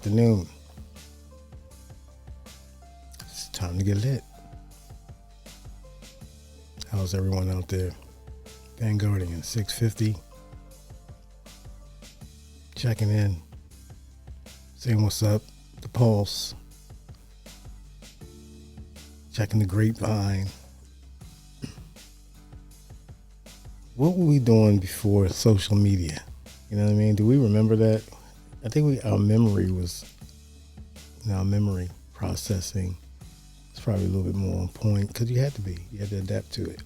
afternoon. It's time to get lit. How's everyone out there? Vanguardian 650. Checking in. Seeing what's up. The pulse. Checking the grapevine. What were we doing before social media? You know what I mean? Do we remember that? I think our memory processing is probably a little bit more on point because you had to adapt to it.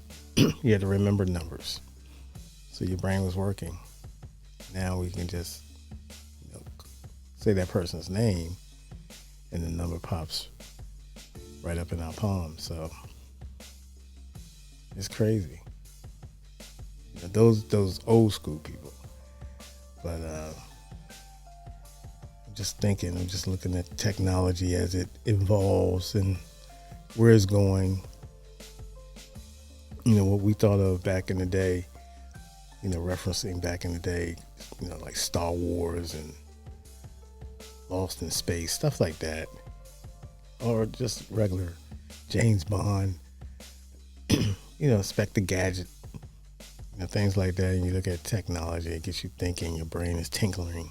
You had to remember numbers. So your brain was working. Now we can just say that person's name and the number pops right up in our palm. So it's crazy. Those old school people. But I'm just looking at technology as it evolves and where it's going. What we thought of back in the day, referencing back in the day, like Star Wars and Lost in Space, stuff like that. Or just regular James Bond, Inspector Gadget, things like that. And you look at technology, it gets you thinking, your brain is tinkling,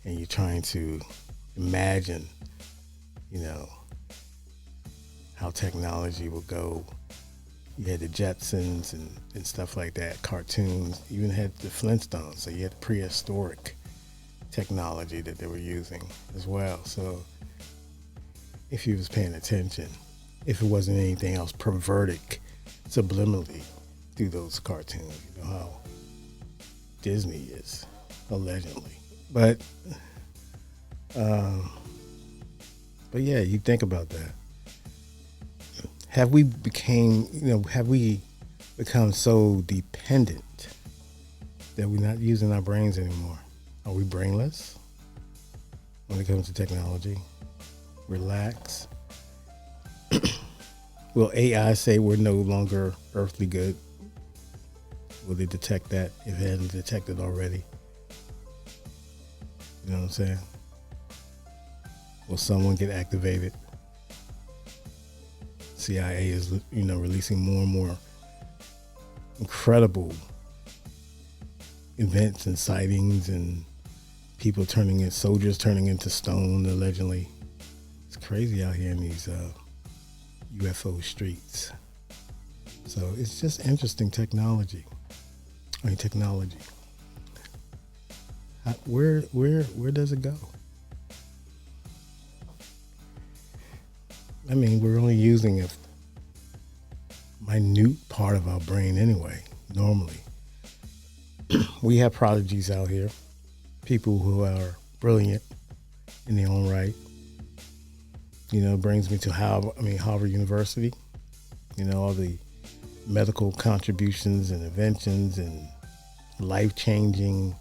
and you're trying to imagine, how technology will go. You had the Jetsons and stuff like that, cartoons. You even had the Flintstones, so you had prehistoric technology that they were using as well. So if you was paying attention, if it wasn't anything else perverted subliminally through those cartoons, you know how Disney is, allegedly. But yeah, you think about that. Have we become so dependent that we're not using our brains anymore? Are we brainless when it comes to technology? Relax. Will AI say we're no longer earthly good? Will they detect that if it hasn't detected already? You know what I'm saying? Will someone get activated? CIA is, releasing more and more incredible events and sightings and soldiers turning into stone, allegedly. It's crazy out here in these UFO streets. So it's just interesting technology. Where does it go? We're only using a minute part of our brain anyway, normally. We have prodigies out here, people who are brilliant in their own right. It brings me to Harvard University. All the medical contributions and inventions and life-changing,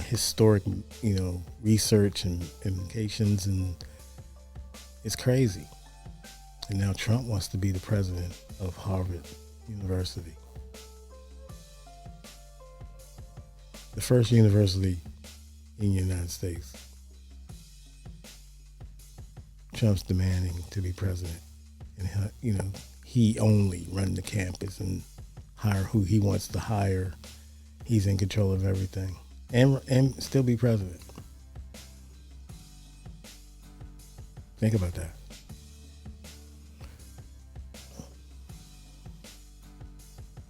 historic, research and implications, and it's crazy. And now Trump wants to be the president of Harvard University. The first university in the United States. Trump's demanding to be president. And, he only run the campus and hire who he wants to hire. He's in control of everything. And still be president. Think about that.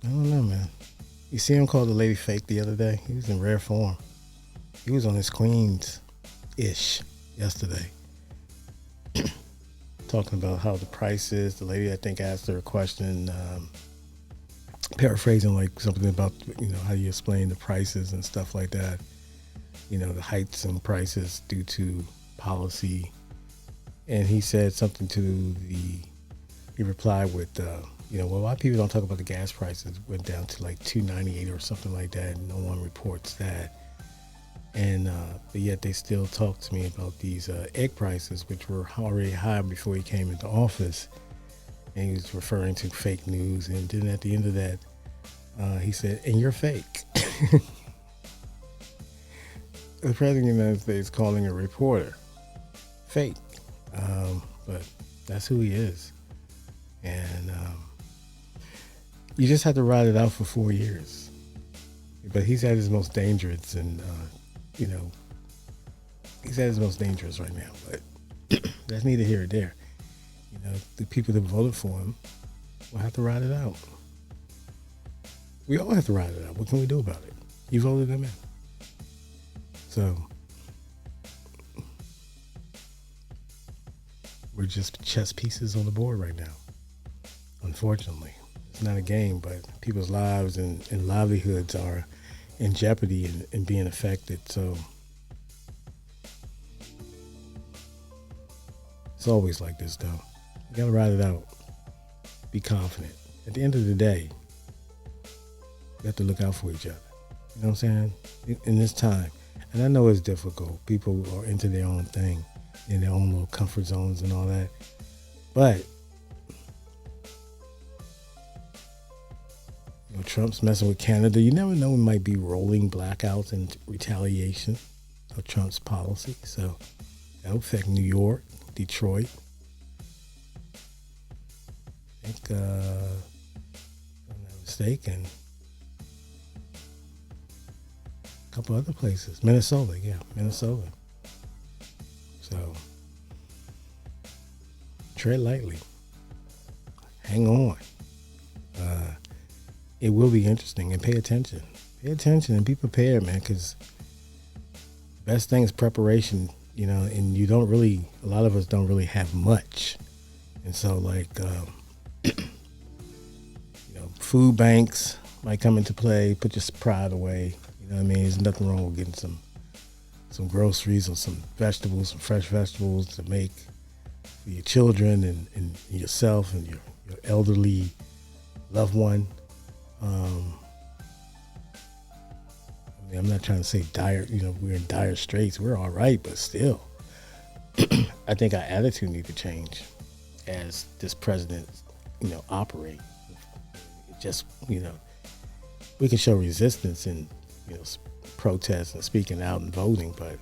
I don't know, man. You see him call the lady fake the other day? He was in rare form. He was on his Queens-ish yesterday. Talking about how the price is. The lady, I think, asked her a question, paraphrasing like something about, how you explain the prices and stuff like that. The heights and prices due to policy. And he said something he replied with, why people don't talk about the gas prices went down to like $2.98 or something like that. And no one reports that. And but yet they still talk to me about these egg prices, which were already high before he came into office. And he was referring to fake news. And then at the end of that, he said, and you're fake. The president of the United States calling a reporter fake. But that's who he is. And you just have to ride it out for 4 years. But he's at his most dangerous, and you know, he's at his most dangerous right now. But that's neither here or there. You know, the people that voted for him will have to ride it out. We all have to ride it out. What can we do about it? You voted him in. So we're just chess pieces on the board right now. Unfortunately, it's not a game, but people's lives and livelihoods are in jeopardy and being affected. So it's always like this, though. You gotta ride it out. Be confident. At the end of the day, you have to look out for each other. You know what I'm saying? In this time. And I know it's difficult. People are into their own thing, in their own little comfort zones and all that. But you know, Trump's messing with Canada. You never know, it might be rolling blackouts in retaliation of Trump's policy. So that'll affect New York, Detroit. I think, if I'm not mistaken, a couple other places. Minnesota. So tread lightly. Hang on. It will be interesting, and pay attention. Pay attention and be prepared, man, because the best thing is preparation, you know, and a lot of us don't really have much. And so, like, you know, food banks might come into play. Put your pride away. You know what I mean? There's nothing wrong with getting some groceries or some vegetables, some fresh vegetables to make for your children and yourself and your elderly loved one. I mean, I'm not trying to say dire, you know, we're in dire straits. We're all right, but still, I think our attitude needs to change as this president, you know, operate. Just, you know, we can show resistance and, you know, protest and speaking out and voting, but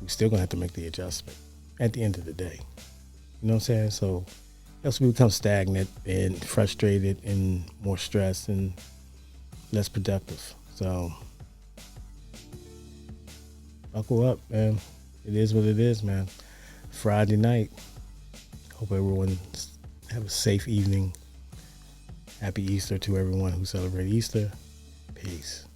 we're still gonna have to make the adjustment at the end of the day. You know what I'm saying? So else we become stagnant and frustrated and more stressed and less productive. So buckle up, man. It is what it is, man. Friday night. Hope everyone have a safe evening. Happy Easter to everyone who celebrates Easter. Peace.